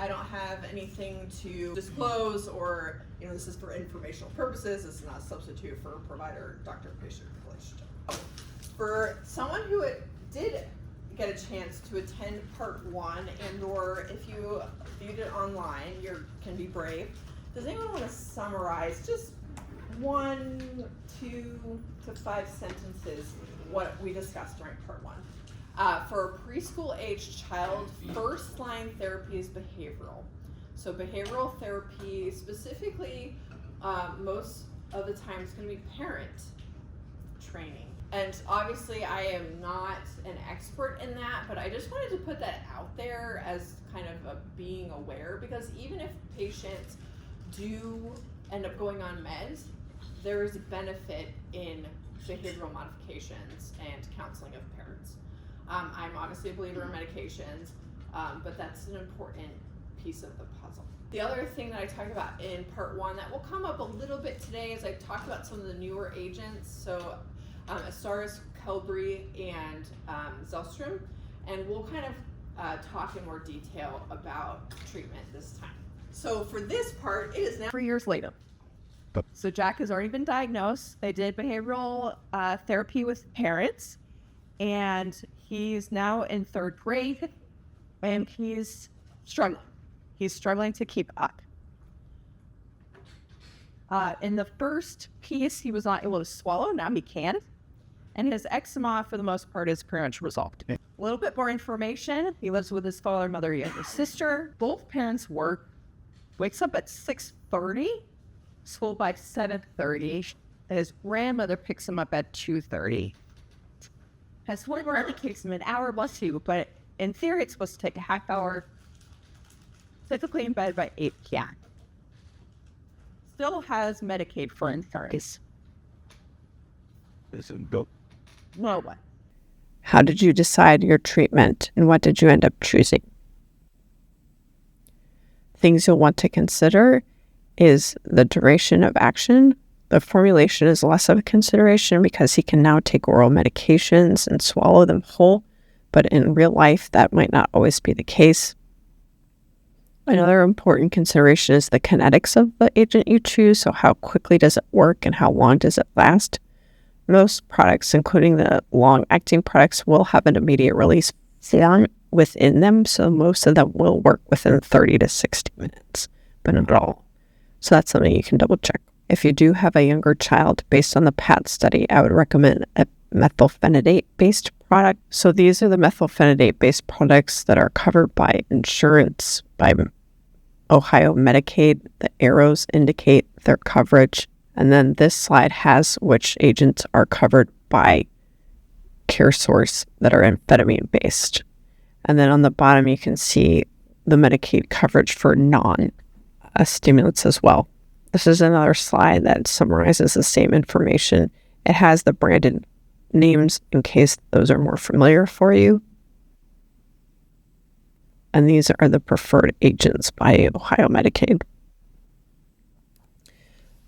I don't have anything to disclose, or, this is for informational purposes. This is not a substitute for provider-doctor-patient relationship. For someone who did get a chance to attend part 1, or if you viewed it online, you can be brave. Does anyone want to summarize just 1, 2 to 5 sentences what we discussed during part 1? For a preschool-aged child, first-line therapy is behavioral. So behavioral therapy, specifically, most of the time is going to be parent training. And obviously, I am not an expert in that, but I just wanted to put that out there as kind of a being aware, because even if patients do end up going on meds, there is a benefit in behavioral modifications and counseling of parents. I'm obviously a believer in medications, but that's an important piece of the puzzle. The other thing that I talked about in part 1 that will come up a little bit today is I talked about some of the newer agents, so Astaris, Qelbree, and Zelstra, and we'll kind of talk in more detail about treatment this time. So for this part, it is now 3 years later. So Jack has already been diagnosed. They did behavioral therapy with parents, and he's now in 3rd grade, and he's struggling. He's struggling to keep up. In the first piece, he was not able to swallow. Now he can. And his eczema, for the most part, is pretty much resolved. A little bit more information. He lives with his father, mother, and younger sister. Both parents work. Wakes up at 6:30. School by 7:30. His grandmother picks him up at 2:30. Has one where it takes him an hour plus 2, but in theory it's supposed to take a half hour. Typically in bed by 8 p.m. Still has Medicaid for insurance. No one. How did you decide your treatment, and what did you end up choosing? Things you'll want to consider is the duration of action. The formulation is less of a consideration because he can now take oral medications and swallow them whole, but in real life, that might not always be the case. Another important consideration is the kinetics of the agent you choose, so how quickly does it work and how long does it last? Most products, including the long-acting products, will have an immediate release form within them, so most of them will work within 30 to 60 minutes, but not all. So that's something you can double check. If you do have a younger child, based on the PAT study, I would recommend a methylphenidate-based product. So these are the methylphenidate-based products that are covered by insurance, by Ohio Medicaid. The arrows indicate their coverage. And then this slide has which agents are covered by CareSource that are amphetamine-based. And then on the bottom, you can see the Medicaid coverage for non-stimulants as well. This is another slide that summarizes the same information. It has the branded names in case those are more familiar for you. And these are the preferred agents by Ohio Medicaid.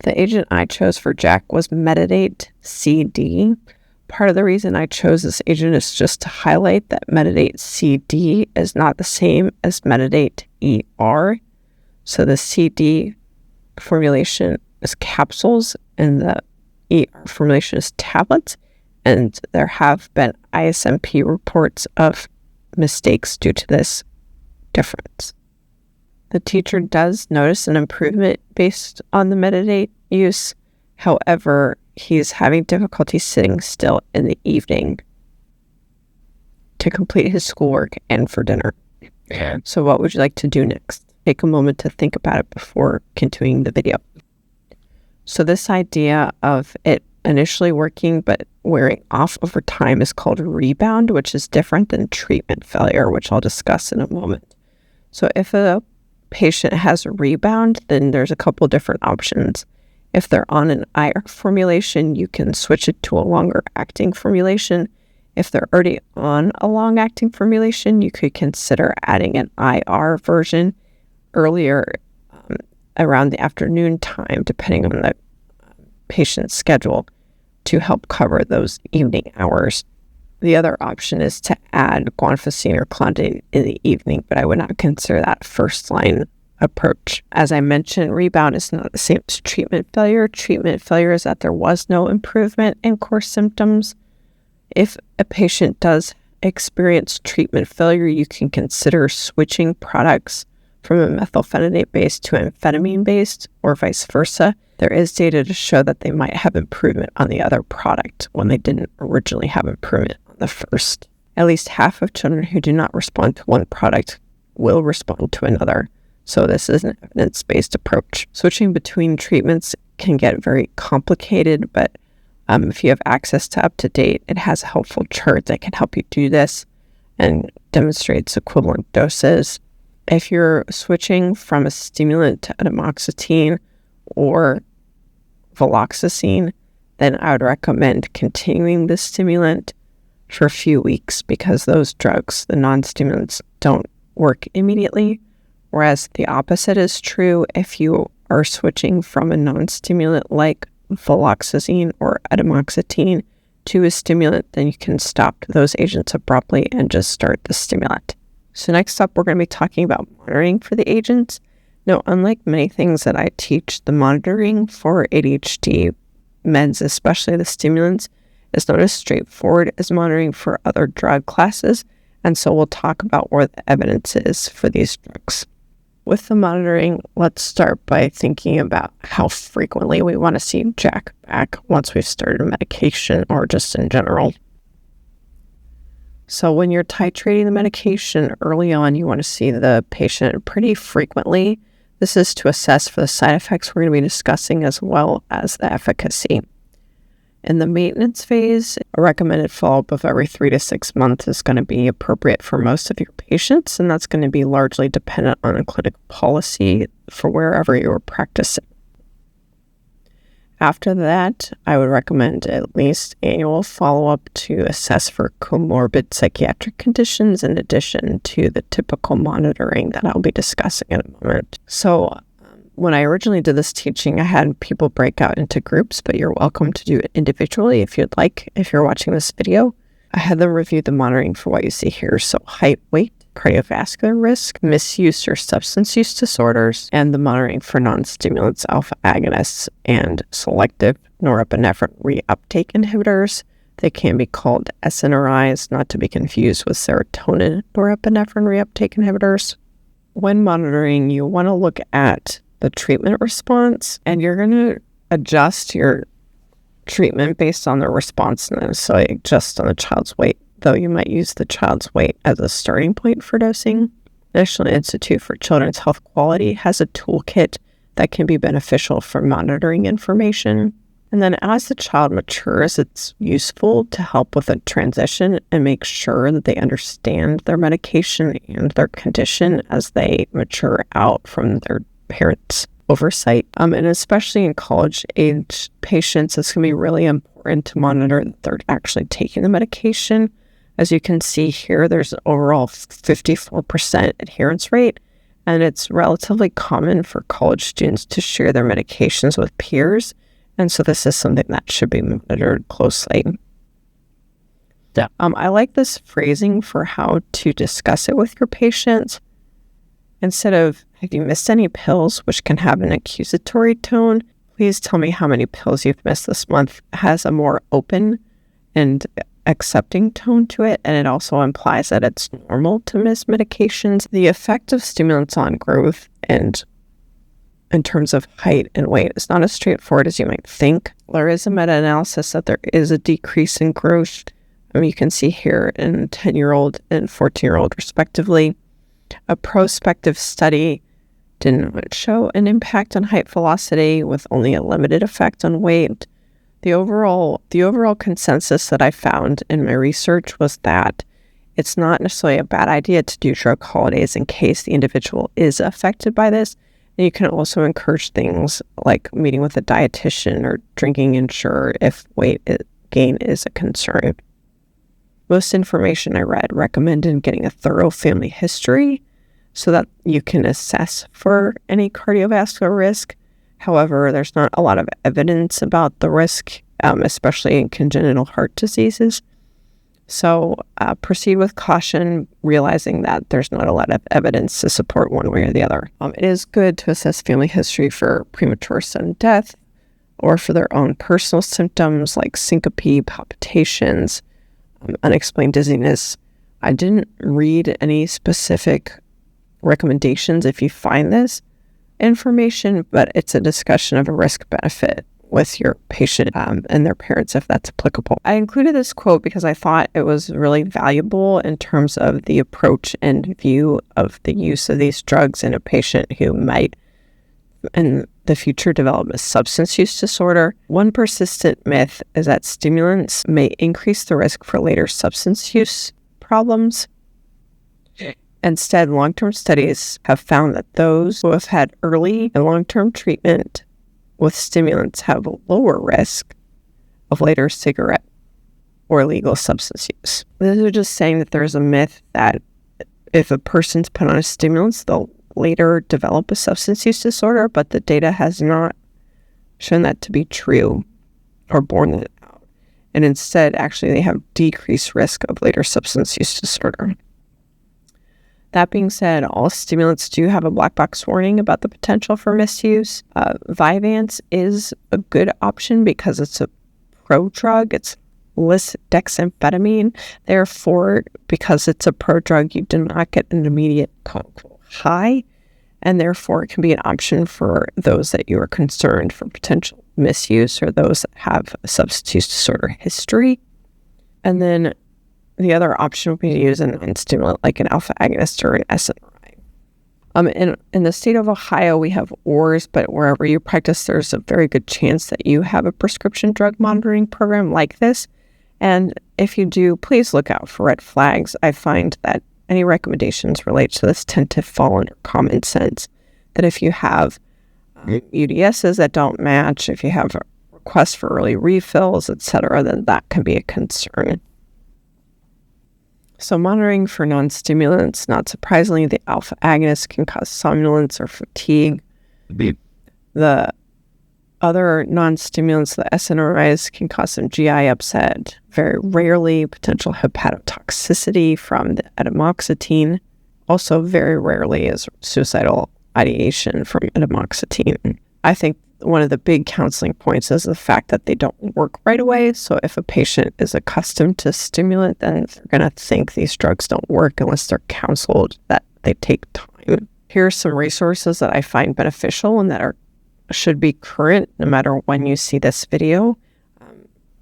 The agent I chose for Jack was Metadate CD. Part of the reason I chose this agent is just to highlight that Metadate CD is not the same as Metadate ER. So the CD formulation is capsules and the ER formulation is tablets. And there have been ISMP reports of mistakes due to this difference. The teacher does notice an improvement based on the Metadate use. However, he's having difficulty sitting still in the evening to complete his schoolwork and for dinner. Yeah. So what would you like to do next? Take a moment to think about it before continuing the video. So this idea of it initially working but wearing off over time is called rebound, which is different than treatment failure, which I'll discuss in a moment. So if a patient has a rebound, then there's a couple different options. If they're on an IR formulation, you can switch it to a longer acting formulation. If they're already on a long acting formulation, you could consider adding an IR version earlier around the afternoon time, depending on the patient's schedule, to help cover those evening hours. The other option is to add guanfacine or clonidine in the evening, but I would not consider that first-line approach. As I mentioned, rebound is not the same as treatment failure. Treatment failure is that there was no improvement in core symptoms. If a patient does experience treatment failure, you can consider switching products from a methylphenidate-based to amphetamine-based, or vice versa. There is data to show that they might have improvement on the other product when they didn't originally have improvement on the first. At least half of children who do not respond to one product will respond to another. So this is an evidence-based approach. Switching between treatments can get very complicated, but if you have access to UpToDate, it has a helpful chart that can help you do this and demonstrates equivalent doses. If you're switching from a stimulant to atomoxetine or viloxazine, then I would recommend continuing the stimulant for a few weeks because those drugs, the non-stimulants, don't work immediately. Whereas the opposite is true if you are switching from a non-stimulant like viloxazine or atomoxetine to a stimulant, then you can stop those agents abruptly and just start the stimulant. So next up, we're going to be talking about monitoring for the agents. Now, unlike many things that I teach, the monitoring for ADHD meds, especially the stimulants, is not as straightforward as monitoring for other drug classes, and so we'll talk about where the evidence is for these drugs. With the monitoring, let's start by thinking about how frequently we want to see Jack back once we've started a medication or just in general. So when you're titrating the medication early on, you want to see the patient pretty frequently. This is to assess for the side effects we're going to be discussing as well as the efficacy. In the maintenance phase, a recommended follow-up of every 3 to 6 months is going to be appropriate for most of your patients, and that's going to be largely dependent on a clinical policy for wherever you're practicing. After that, I would recommend at least annual follow-up to assess for comorbid psychiatric conditions in addition to the typical monitoring that I'll be discussing in a moment. So when I originally did this teaching, I had people break out into groups, but you're welcome to do it individually if you'd like. If you're watching this video, I had them review the monitoring for what you see here. So height, weight, cardiovascular risk, misuse or substance use disorders, and the monitoring for non-stimulants, alpha agonists, and selective norepinephrine reuptake inhibitors. They can be called SNRIs, not to be confused with serotonin norepinephrine reuptake inhibitors. When monitoring, you want to look at the treatment response, and you're going to adjust your treatment based on the response, not necessarily just on the child's weight, though you might use the child's weight as a starting point for dosing. National Institute for Children's Health Quality has a toolkit that can be beneficial for monitoring information. And then as the child matures, it's useful to help with a transition and make sure that they understand their medication and their condition as they mature out from their parents' oversight. And especially in college-age patients, it's going to be really important to monitor that they're actually taking the medication. As you can see here, there's an overall 54% adherence rate, and it's relatively common for college students to share their medications with peers, and so this is something that should be monitored closely. Yeah. I like this phrasing for how to discuss it with your patients. Instead of, have you missed any pills, which can have an accusatory tone, please tell me how many pills you've missed this month, has a more open and accepting tone to it, and it also implies that it's normal to miss medications. The effect of stimulants on growth and in terms of height and weight is not as straightforward as you might think. There is a meta-analysis that there is a decrease in growth. You can see here in 10-year-old and 14-year-old respectively. A prospective study did not show an impact on height velocity with only a limited effect on weight. The overall consensus that I found in my research was that it's not necessarily a bad idea to do drug holidays in case the individual is affected by this. And you can also encourage things like meeting with a dietitian or drinking Ensure if weight gain is a concern. Most information I read recommended getting a thorough family history so that you can assess for any cardiovascular risk. However, there's not a lot of evidence about the risk, especially in congenital heart diseases. So proceed with caution, realizing that there's not a lot of evidence to support one way or the other. It is good to assess family history for premature sudden death or for their own personal symptoms like syncope, palpitations, unexplained dizziness. I didn't read any specific recommendations if you find this information, but it's a discussion of a risk-benefit with your patient and their parents if that's applicable. I included this quote because I thought it was really valuable in terms of the approach and view of the use of these drugs in a patient who might in the future develop a substance use disorder. One persistent myth is that stimulants may increase the risk for later substance use problems. Instead, long-term studies have found that those who have had early and long-term treatment with stimulants have a lower risk of later cigarette or illegal substance use. This is just saying that there's a myth that if a person's put on a stimulant, they'll later develop a substance use disorder, but the data has not shown that to be true or borne that out. And instead, actually, they have decreased risk of later substance use disorder. That being said, all stimulants do have a black box warning about the potential for misuse. Vyvanse is a good option because it's a prodrug. It's lisdexamphetamine. Therefore, because it's a prodrug, you do not get an immediate high, and therefore it can be an option for those that you are concerned for potential misuse or those that have a substance use disorder history. And then the other option would be to use a non-stimulant like an alpha agonist or an SNRI. In the state of Ohio, we have ORS, but wherever you practice, there's a very good chance that you have a prescription drug monitoring program like this. And if you do, please look out for red flags. I find that any recommendations related to this tend to fall under common sense. That if you have UDSs that don't match, if you have requests for early refills, etc., then that can be a concern. So monitoring for non-stimulants, not surprisingly, the alpha agonist can cause somnolence or fatigue. The other non-stimulants, the SNRIs, can cause some GI upset. Very rarely, potential hepatotoxicity from the atomoxetine. Also, very rarely is suicidal ideation from atomoxetine. I think one of the big counseling points is the fact that they don't work right away. So if a patient is accustomed to stimulant, then they're going to think these drugs don't work unless they're counseled that they take time. Here are some resources that I find beneficial and that should be current no matter when you see this video.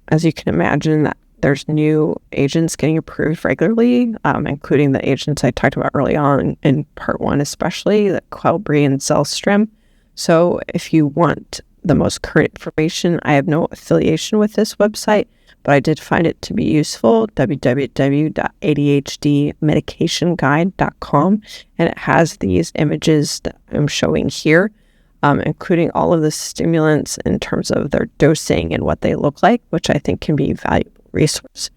As you can imagine, that there's new agents getting approved regularly, including the agents I talked about early on in part 1, especially the Qelbree and Zolstrom. So if you want the most current information, I have no affiliation with this website, but I did find it to be useful, www.adhdmedicationguide.com, and it has these images that I'm showing here, including all of the stimulants in terms of their dosing and what they look like, which I think can be a valuable resource.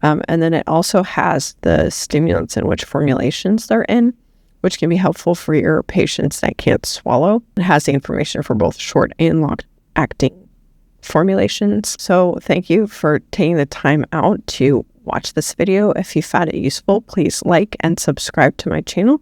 And then it also has the stimulants and which formulations they're in, which can be helpful for your patients that can't swallow. It has the information for both short and long-acting formulations. So thank you for taking the time out to watch this video. If you found it useful, please like and subscribe to my channel.